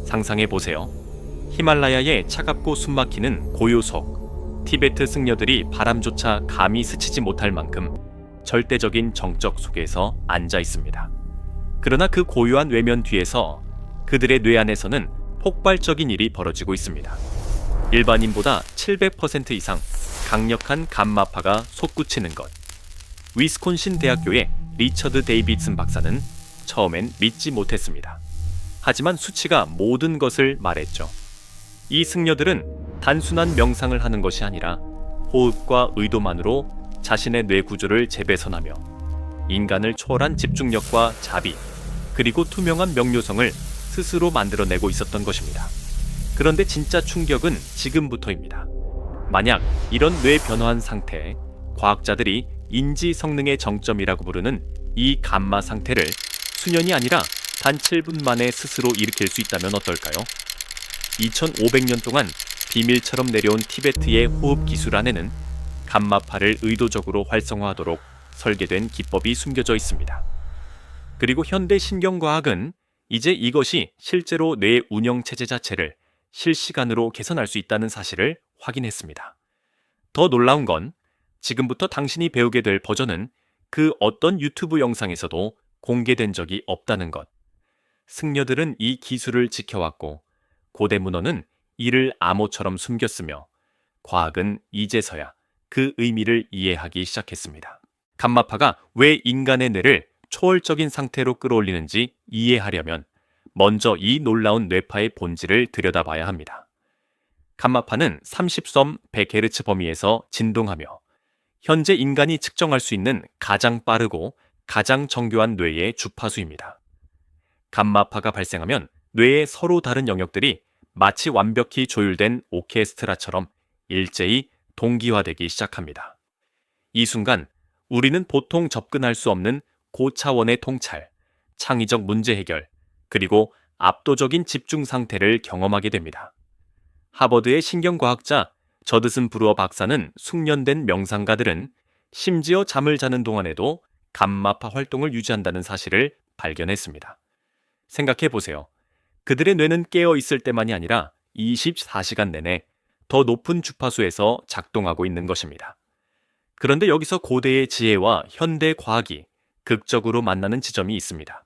상상해보세요. 히말라야의 차갑고 숨막히는 고요속, 티베트 승려들이 바람조차 감히 스치지 못할 만큼 절대적인 정적 속에서 앉아 있습니다. 그러나 그 고요한 외면 뒤에서 그들의 뇌 안에서는 폭발적인 일이 벌어지고 있습니다. 일반인보다 700% 이상 강력한 감마파가 솟구치는 것. 위스콘신 대학교의 리처드 데이비슨 박사는 처음엔 믿지 못했습니다. 하지만 수치가 모든 것을 말했죠. 이 승려들은 단순한 명상을 하는 것이 아니라 호흡과 의도만으로 자신의 뇌 구조를 재배선하며 인간을 초월한 집중력과 자비, 그리고 투명한 명료성을 스스로 만들어내고 있었던 것입니다. 그런데 진짜 충격은 지금부터입니다. 만약 이런 뇌 변화한 상태, 과학자들이 인지 성능의 정점이라고 부르는 이 감마 상태를 수년이 아니라 단 7분 만에 스스로 일으킬 수 있다면 어떨까요? 2500년 동안 비밀처럼 내려온 티베트의 호흡 기술 안에는 감마파를 의도적으로 활성화하도록 설계된 기법이 숨겨져 있습니다. 그리고 현대 신경과학은 이제 이것이 실제로 뇌 운영 체제 자체를 실시간으로 개선할 수 있다는 사실을 확인했습니다. 더 놀라운 건 지금부터 당신이 배우게 될 버전은 그 어떤 유튜브 영상에서도 공개된 적이 없다는 것. 승려들은 이 기술을 지켜왔고 고대 문헌은 이를 암호처럼 숨겼으며 과학은 이제서야 그 의미를 이해하기 시작했습니다. 감마파가 왜 인간의 뇌를 초월적인 상태로 끌어올리는지 이해하려면 먼저 이 놀라운 뇌파의 본질을 들여다봐야 합니다. 감마파는 30섬 100Hz 범위에서 진동하며 현재 인간이 측정할 수 있는 가장 빠르고 가장 정교한 뇌의 주파수입니다. 감마파가 발생하면 뇌의 서로 다른 영역들이 마치 완벽히 조율된 오케스트라처럼 일제히 동기화되기 시작합니다. 이 순간 우리는 보통 접근할 수 없는 고차원의 통찰, 창의적 문제 해결, 그리고 압도적인 집중 상태를 경험하게 됩니다. 하버드의 신경과학자 저드슨 브루어 박사는 숙련된 명상가들은 심지어 잠을 자는 동안에도 감마파 활동을 유지한다는 사실을 발견했습니다. 생각해보세요. 그들의 뇌는 깨어 있을 때만이 아니라 24시간 내내 더 높은 주파수에서 작동하고 있는 것입니다. 그런데 여기서 고대의 지혜와 현대 과학이 극적으로 만나는 지점이 있습니다.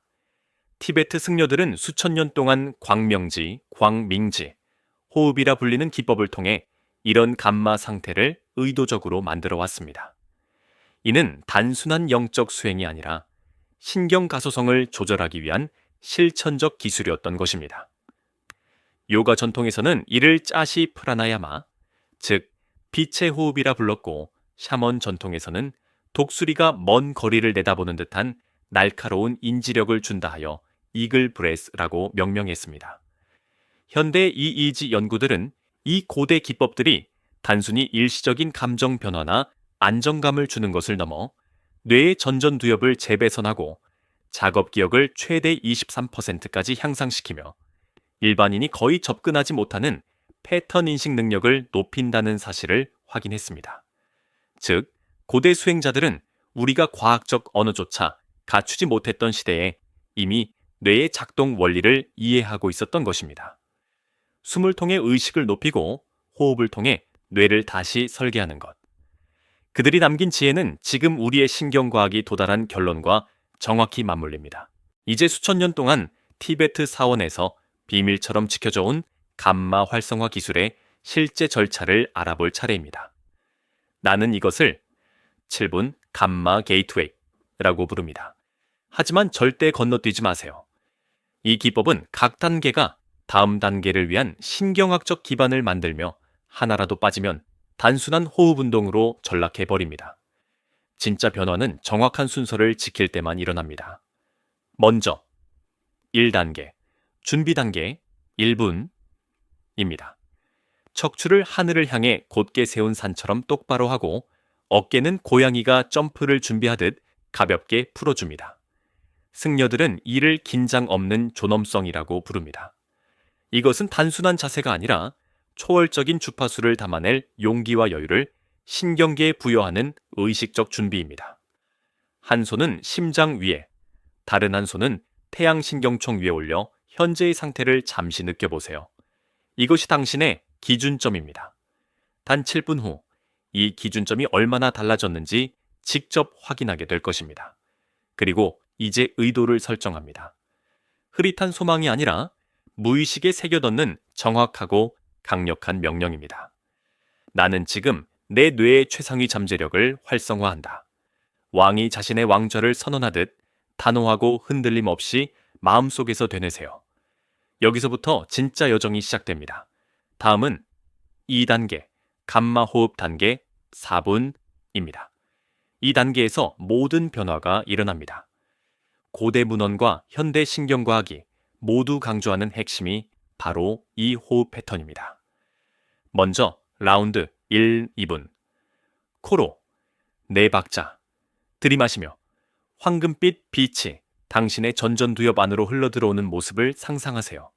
티베트 승려들은 수천 년 동안 광명지, 광밍지, 호흡이라 불리는 기법을 통해 이런 감마 상태를 의도적으로 만들어 왔습니다. 이는 단순한 영적 수행이 아니라 신경 가소성을 조절하기 위한 실천적 기술이었던 것입니다. 요가 전통에서는 이를 짜시 프라나야마, 즉 빛의 호흡이라 불렀고 샤먼 전통에서는 독수리가 먼 거리를 내다보는 듯한 날카로운 인지력을 준다 하여 이글 브레스라고 명명했습니다. 현대 EEG 연구들은 이 고대 기법들이 단순히 일시적인 감정 변화나 안정감을 주는 것을 넘어 뇌의 전전두엽을 재배선하고 작업 기억을 최대 23%까지 향상시키며 일반인이 거의 접근하지 못하는 패턴 인식 능력을 높인다는 사실을 확인했습니다. 즉, 고대 수행자들은 우리가 과학적 언어조차 갖추지 못했던 시대에 이미 뇌의 작동 원리를 이해하고 있었던 것입니다. 숨을 통해 의식을 높이고 호흡을 통해 뇌를 다시 설계하는 것. 그들이 남긴 지혜는 지금 우리의 신경과학이 도달한 결론과 정확히 맞물립니다. 이제 수천 년 동안 티베트 사원에서 비밀처럼 지켜져 온 감마 활성화 기술의 실제 절차를 알아볼 차례입니다. 나는 이것을 7분 감마 게이트웨이라고 부릅니다. 하지만 절대 건너뛰지 마세요. 이 기법은 각 단계가 다음 단계를 위한 신경학적 기반을 만들며 하나라도 빠지면 단순한 호흡 운동으로 전락해버립니다. 진짜 변화는 정확한 순서를 지킬 때만 일어납니다. 먼저 1단계, 준비 단계 1분입니다. 척추를 하늘을 향해 곧게 세운 산처럼 똑바로 하고 어깨는 고양이가 점프를 준비하듯 가볍게 풀어줍니다. 승려들은 이를 긴장 없는 존엄성이라고 부릅니다. 이것은 단순한 자세가 아니라 초월적인 주파수를 담아낼 용기와 여유를 신경계에 부여하는 의식적 준비입니다. 한 손은 심장 위에, 다른 한 손은 태양신경총 위에 올려 현재의 상태를 잠시 느껴보세요. 이것이 당신의 기준점입니다. 단 7분 후, 이 기준점이 얼마나 달라졌는지 직접 확인하게 될 것입니다. 그리고 이제 의도를 설정합니다. 흐릿한 소망이 아니라 무의식에 새겨넣는 정확하고 강력한 명령입니다. 나는 지금 내 뇌의 최상위 잠재력을 활성화한다. 왕이 자신의 왕좌를 선언하듯 단호하고 흔들림 없이 마음속에서 되뇌세요. 여기서부터 진짜 여정이 시작됩니다. 다음은 2단계, 감마 호흡 단계 4분입니다. 이 단계에서 모든 변화가 일어납니다. 고대 문헌과 현대 신경과학이 모두 강조하는 핵심이 바로 이 호흡 패턴입니다. 먼저 라운드 1, 2분. 코로 4박자 들이마시며 황금빛 빛이 당신의 전전두엽 안으로 흘러들어오는 모습을 상상하세요.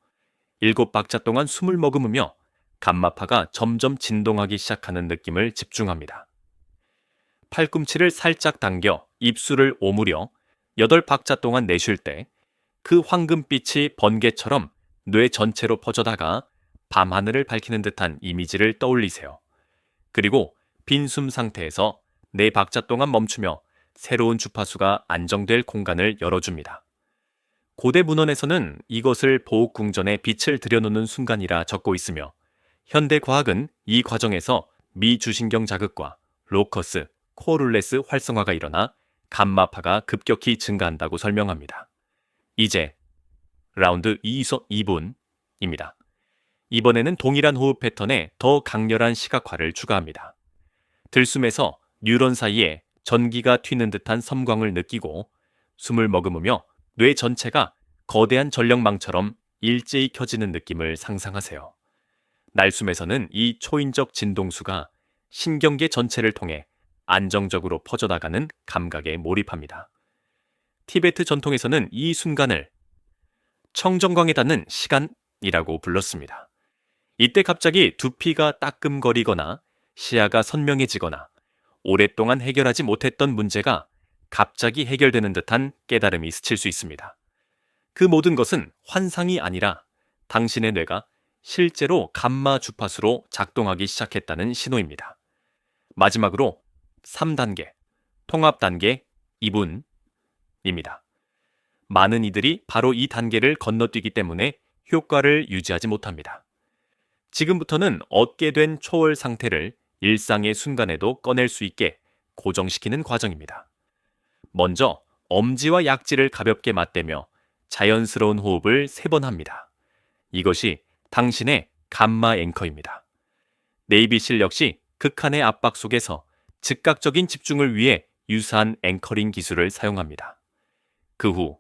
7박자 동안 숨을 머금으며 감마파가 점점 진동하기 시작하는 느낌을 집중합니다. 팔꿈치를 살짝 당겨 입술을 오므려 8박자 동안 내쉴 때 그 황금빛이 번개처럼 뇌 전체로 퍼져다가 밤하늘을 밝히는 듯한 이미지를 떠올리세요. 그리고 빈숨 상태에서 4박자 동안 멈추며 새로운 주파수가 안정될 공간을 열어줍니다. 고대 문헌에서는 이것을 보옥궁전에 빛을 들여놓는 순간이라 적고 있으며 현대 과학은 이 과정에서 미주신경 자극과 로커스, 코어룰레스 활성화가 일어나 감마파가 급격히 증가한다고 설명합니다. 이제 라운드 2분입니다. 이번에는 동일한 호흡 패턴에 더 강렬한 시각화를 추가합니다. 들숨에서 뉴런 사이에 전기가 튀는 듯한 섬광을 느끼고 숨을 머금으며 뇌 전체가 거대한 전력망처럼 일제히 켜지는 느낌을 상상하세요. 날숨에서는 이 초인적 진동수가 신경계 전체를 통해 안정적으로 퍼져나가는 감각에 몰입합니다. 티베트 전통에서는 이 순간을 청정광에 닿는 시간이라고 불렀습니다. 이때 갑자기 두피가 따끔거리거나 시야가 선명해지거나 오랫동안 해결하지 못했던 문제가 갑자기 해결되는 듯한 깨달음이 스칠 수 있습니다. 그 모든 것은 환상이 아니라 당신의 뇌가 실제로 감마 주파수로 작동하기 시작했다는 신호입니다. 마지막으로 3단계, 통합 단계 2분입니다. 많은 이들이 바로 이 단계를 건너뛰기 때문에 효과를 유지하지 못합니다. 지금부터는 얻게 된 초월 상태를 일상의 순간에도 꺼낼 수 있게 고정시키는 과정입니다. 먼저 엄지와 약지를 가볍게 맞대며 자연스러운 호흡을 3번 합니다. 이것이 당신의 감마 앵커입니다. 네이비실 역시 극한의 압박 속에서 즉각적인 집중을 위해 유사한 앵커링 기술을 사용합니다. 그 후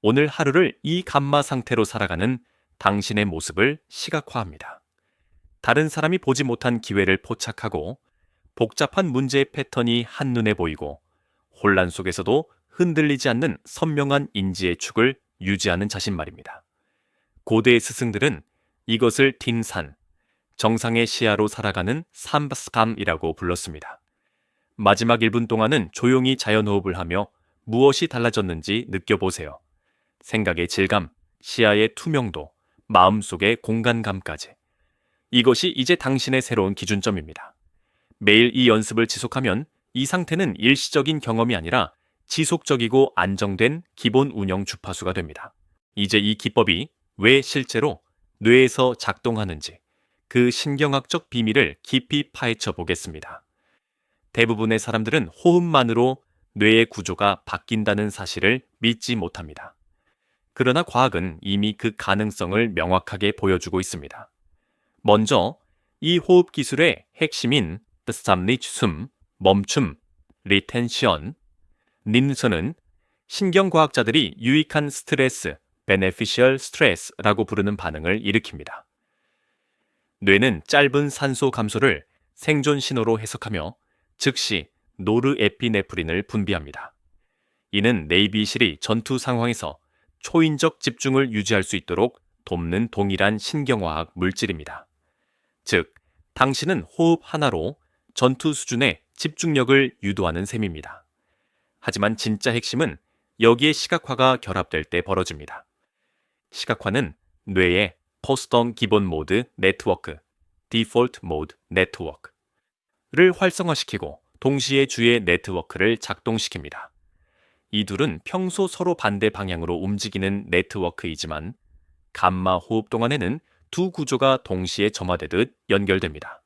오늘 하루를 이 감마 상태로 살아가는 당신의 모습을 시각화합니다. 다른 사람이 보지 못한 기회를 포착하고 복잡한 문제의 패턴이 한눈에 보이고 혼란 속에서도 흔들리지 않는 선명한 인지의 축을 유지하는 자신 말입니다. 고대의 스승들은 이것을 딘산, 정상의 시야로 살아가는 삼바스캄이라고 불렀습니다. 마지막 1분 동안은 조용히 자연호흡을 하며 무엇이 달라졌는지 느껴보세요. 생각의 질감, 시야의 투명도, 마음속의 공간감까지. 이것이 이제 당신의 새로운 기준점입니다. 매일 이 연습을 지속하면 이 상태는 일시적인 경험이 아니라 지속적이고 안정된 기본 운영 주파수가 됩니다. 이제 이 기법이 왜 실제로 뇌에서 작동하는지 그 신경학적 비밀을 깊이 파헤쳐 보겠습니다. 대부분의 사람들은 호흡만으로 뇌의 구조가 바뀐다는 사실을 믿지 못합니다. 그러나 과학은 이미 그 가능성을 명확하게 보여주고 있습니다. 먼저 이 호흡 기술의 핵심인 스탑니치 숨, 멈춤, 리텐션, 닌서는 신경과학자들이 유익한 스트레스, beneficial stress라고 부르는 반응을 일으킵니다. 뇌는 짧은 산소 감소를 생존 신호로 해석하며 즉시 노르에피네프린을 분비합니다. 이는 네이비실이 전투 상황에서 초인적 집중을 유지할 수 있도록 돕는 동일한 신경화학 물질입니다. 즉, 당신은 호흡 하나로 전투 수준의 집중력을 유도하는 셈입니다. 하지만 진짜 핵심은 여기에 시각화가 결합될 때 벌어집니다. 시각화는 뇌의 포스던 기본 모드 네트워크, 디폴트 모드 네트워크를 활성화시키고 동시에 주의 네트워크를 작동시킵니다. 이 둘은 평소 서로 반대 방향으로 움직이는 네트워크이지만 감마 호흡 동안에는 두 구조가 동시에 점화되듯 연결됩니다.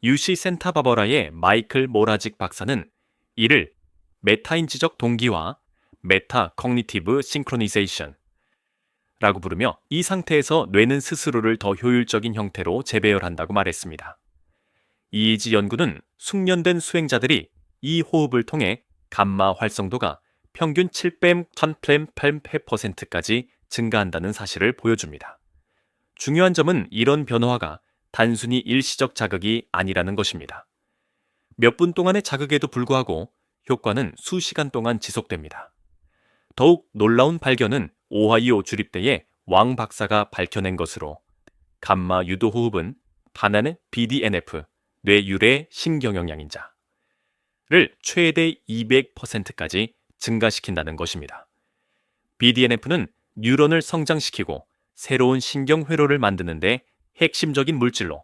UC 센타바버라의 마이클 모라직 박사는 이를 메타인지적 동기와 메타 커그니티브 싱크로니제이션 라고 부르며 이 상태에서 뇌는 스스로를 더 효율적인 형태로 재배열한다고 말했습니다. EEG 연구는 숙련된 수행자들이 이 호흡을 통해 감마 활성도가 평균 7뱀 1000%까지 증가한다는 사실을 보여줍니다. 중요한 점은 이런 변화가 단순히 일시적 자극이 아니라는 것입니다. 몇 분 동안의 자극에도 불구하고 효과는 수시간 동안 지속됩니다. 더욱 놀라운 발견은 오하이오 주립대의 왕 박사가 밝혀낸 것으로 감마 유도 호흡은 반환의 BDNF, 뇌유래 신경영양인자를 최대 200%까지 증가시킨다는 것입니다. BDNF는 뉴런을 성장시키고 새로운 신경회로를 만드는 데 핵심적인 물질로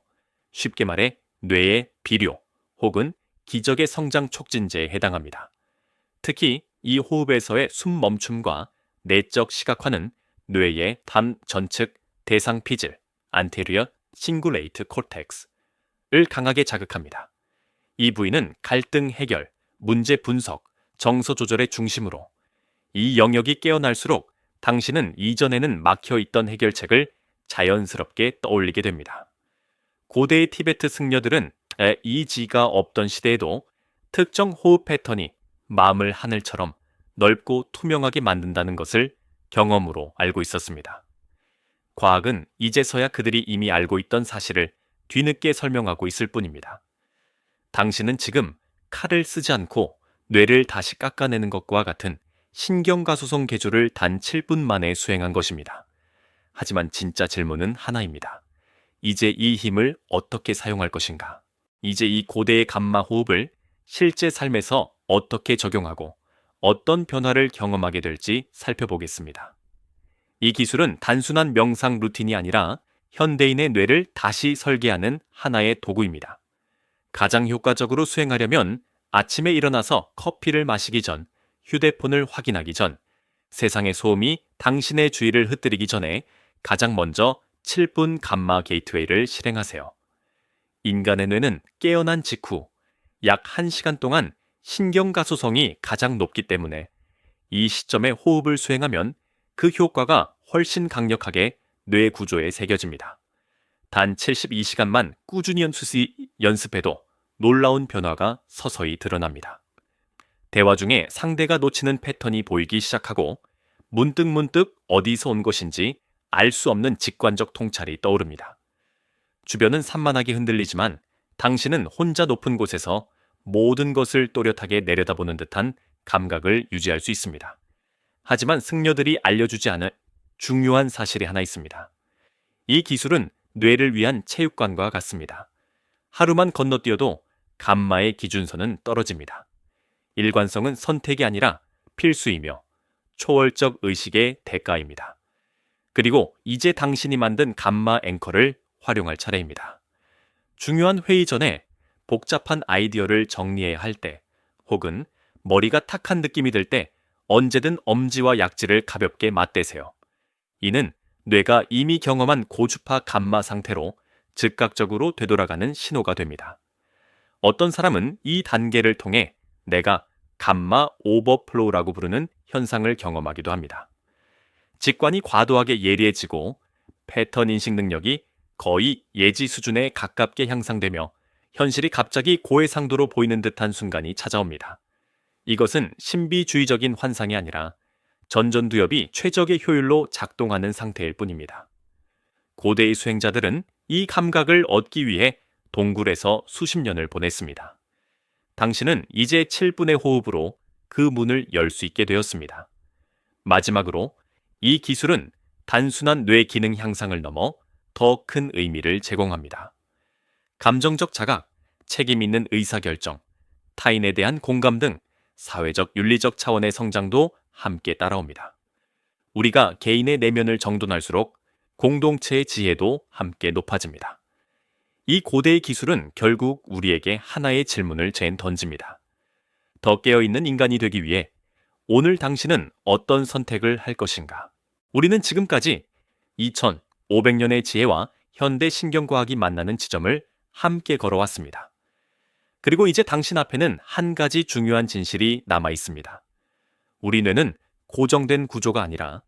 쉽게 말해 뇌의 비료 혹은 기적의 성장 촉진제에 해당합니다. 특히 이 호흡에서의 숨 멈춤과 내적 시각화는 뇌의 전측 대상 피질 anterior cingulate cortex을 강하게 자극합니다. 이 부위는 갈등 해결, 문제 분석, 정서 조절의 중심으로 이 영역이 깨어날수록 당신은 이전에는 막혀있던 해결책을 자연스럽게 떠올리게 됩니다. 고대의 티베트 승려들은 EEG가 없던 시대에도 특정 호흡 패턴이 마음을 하늘처럼 넓고 투명하게 만든다는 것을 경험으로 알고 있었습니다. 과학은 이제서야 그들이 이미 알고 있던 사실을 뒤늦게 설명하고 있을 뿐입니다. 당신은 지금 칼을 쓰지 않고 뇌를 다시 깎아내는 것과 같은 신경가소성 개조를 단 7분 만에 수행한 것입니다. 하지만 진짜 질문은 하나입니다. 이제 이 힘을 어떻게 사용할 것인가? 이제 이 고대의 감마 호흡을 실제 삶에서 어떻게 적용하고 어떤 변화를 경험하게 될지 살펴보겠습니다. 이 기술은 단순한 명상 루틴이 아니라 현대인의 뇌를 다시 설계하는 하나의 도구입니다. 가장 효과적으로 수행하려면 아침에 일어나서 커피를 마시기 전, 휴대폰을 확인하기 전, 세상의 소음이 당신의 주의를 흩뜨리기 전에 가장 먼저 7분 감마 게이트웨이를 실행하세요. 인간의 뇌는 깨어난 직후 약 1시간 동안 신경가소성이 가장 높기 때문에 이 시점에 호흡을 수행하면 그 효과가 훨씬 강력하게 뇌 구조에 새겨집니다. 단 72시간만 꾸준히 연습해도 놀라운 변화가 서서히 드러납니다. 대화 중에 상대가 놓치는 패턴이 보이기 시작하고 문득문득 어디서 온 것인지 알 수 없는 직관적 통찰이 떠오릅니다. 주변은 산만하게 흔들리지만 당신은 혼자 높은 곳에서 모든 것을 또렷하게 내려다보는 듯한 감각을 유지할 수 있습니다. 하지만 승려들이 알려주지 않은 중요한 사실이 하나 있습니다. 이 기술은 뇌를 위한 체육관과 같습니다. 하루만 건너뛰어도 감마의 기준선은 떨어집니다. 일관성은 선택이 아니라 필수이며 초월적 의식의 대가입니다. 그리고 이제 당신이 만든 감마 앵커를 활용할 차례입니다. 중요한 회의 전에 복잡한 아이디어를 정리해야 할 때, 혹은 머리가 탁한 느낌이 들 때 언제든 엄지와 약지를 가볍게 맞대세요. 이는 뇌가 이미 경험한 고주파 감마 상태로 즉각적으로 되돌아가는 신호가 됩니다. 어떤 사람은 이 단계를 통해 내가 감마 오버플로우라고 부르는 현상을 경험하기도 합니다. 직관이 과도하게 예리해지고 패턴 인식 능력이 거의 예지 수준에 가깝게 향상되며 현실이 갑자기 고해상도로 보이는 듯한 순간이 찾아옵니다. 이것은 신비주의적인 환상이 아니라 전전두엽이 최적의 효율로 작동하는 상태일 뿐입니다. 고대의 수행자들은 이 감각을 얻기 위해 동굴에서 수십 년을 보냈습니다. 당신은 이제 7분의 호흡으로 그 문을 열 수 있게 되었습니다. 마지막으로 이 기술은 단순한 뇌 기능 향상을 넘어 더 큰 의미를 제공합니다. 감정적 자각, 책임 있는 의사결정, 타인에 대한 공감 등 사회적 윤리적 차원의 성장도 함께 따라옵니다. 우리가 개인의 내면을 정돈할수록 공동체의 지혜도 함께 높아집니다. 이 고대의 기술은 결국 우리에게 하나의 질문을 던집니다. 더 깨어있는 인간이 되기 위해 오늘 당신은 어떤 선택을 할 것인가? 우리는 지금까지 2500년의 지혜와 현대 신경과학이 만나는 지점을 함께 걸어왔습니다. 그리고 이제 당신 앞에는 한 가지 중요한 진실이 남아 있습니다. 우리 뇌는 고정된 구조가 아니라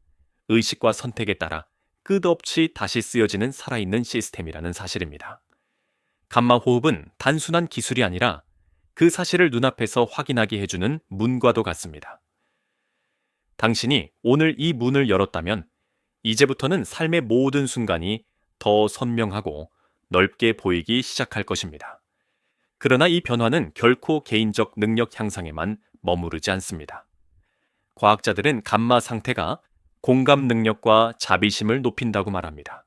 의식과 선택에 따라 끝없이 다시 쓰여지는 살아있는 시스템이라는 사실입니다. 감마 호흡은 단순한 기술이 아니라 그 사실을 눈앞에서 확인하게 해주는 문과도 같습니다. 당신이 오늘 이 문을 열었다면 이제부터는 삶의 모든 순간이 더 선명하고 넓게 보이기 시작할 것입니다. 그러나 이 변화는 결코 개인적 능력 향상에만 머무르지 않습니다. 과학자들은 감마 상태가 공감 능력과 자비심을 높인다고 말합니다.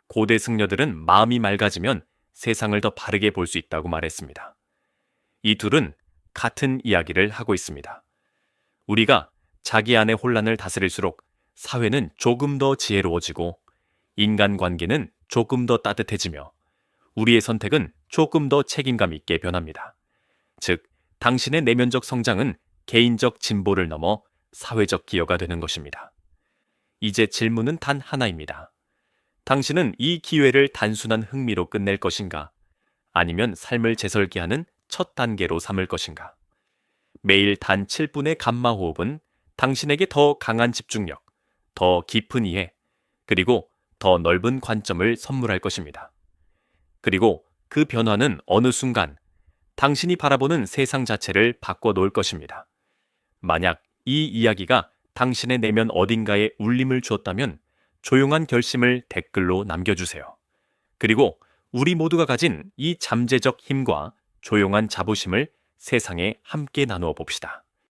고대 승려들은 마음이 맑아지면 세상을 더 바르게 볼 수 있다고 말했습니다. 이 둘은 같은 이야기를 하고 있습니다. 우리가 자기 안의 혼란을 다스릴수록 사회는 조금 더 지혜로워지고 인간관계는 조금 더 따뜻해지며 우리의 선택은 조금 더 책임감 있게 변합니다. 즉, 당신의 내면적 성장은 개인적 진보를 넘어 사회적 기여가 되는 것입니다. 이제 질문은 단 하나입니다. 당신은 이 기회를 단순한 흥미로 끝낼 것인가? 아니면 삶을 재설계하는 첫 단계로 삼을 것인가? 매일 단 7분의 감마 호흡은 당신에게 더 강한 집중력, 더 깊은 이해, 그리고 더 넓은 관점을 선물할 것입니다. 그리고 그 변화는 어느 순간 당신이 바라보는 세상 자체를 바꿔놓을 것입니다. 만약 이 이야기가 당신의 내면 어딘가에 울림을 주었다면 조용한 결심을 댓글로 남겨주세요. 그리고 우리 모두가 가진 이 잠재적 힘과 조용한 자부심을 세상에 함께 나누어 봅시다.